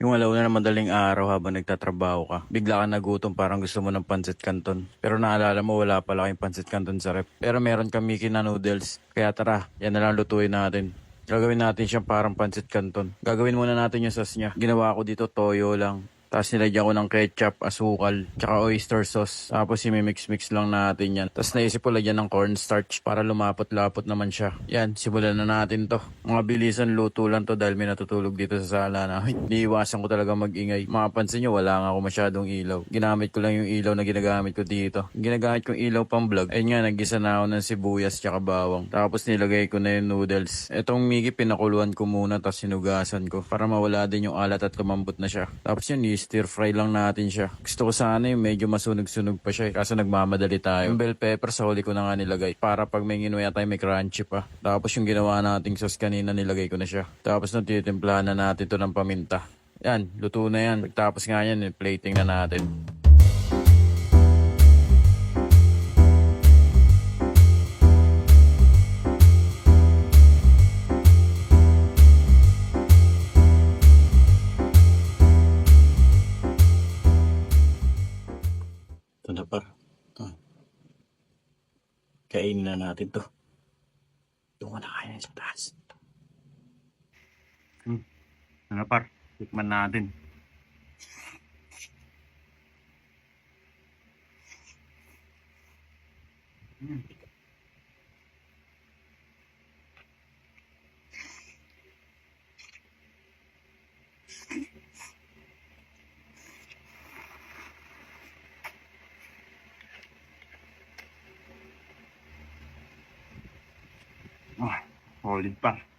Yung alaw na madaling araw habang nagtatrabaho ka, bigla ka nagutom parang gusto mo ng pancit canton. Pero naalala mo wala pala kayong pancit canton sa rep. Pero meron kang Mickey na noodles. Kaya tara, yan na lang lutuin natin. Gagawin natin siyang parang pancit canton. Gagawin muna natin yung sauce niya. Ginawa ko dito toyo lang. Tapos nilagyan ko ng ketchup, asukal, tsaka oyster sauce. Tapos imimix-mix lang natin yan. Tapos naisip ko lagyan ng cornstarch para lumapot-lapot naman siya. Yan, simulan na natin to. Mga bilisan luto lang to dahil may natutulog dito sa sala namin. Iniiwasan ko talaga mag-ingay. Mapapansin nyo, wala nga ako masyadong ilaw. Ginamit ko lang yung ilaw na ginagamit ko dito. Yung ginagamit kong ilaw pang vlog. Ayun nga, naggisa na ako ng sibuyas tsaka bawang. Tapos nilagay ko na yung noodles. Etong Miggy, pinakuluan ko muna tapos sinugasan ko para mawala din yung alat at lumambot na siya. Tapos yun, stir fry lang natin siya. Gusto ko sana yung medyo masunog-sunog pa siya kaso nagmamadali tayo. Yung bell pepper sa huli ko na nga nilagay para pag may ginuya tayo may crunchy pa. Tapos yung ginawa nating sauce kanina nilagay ko na siya. Tapos nung titimplahan na natin to ng paminta. Yan, luto na yan. Pagtapos nga yan, plating na natin. Ito na par. Kainin na natin to. Doon na kaya sa taas. Ano par? Tikman natin. Solid pa.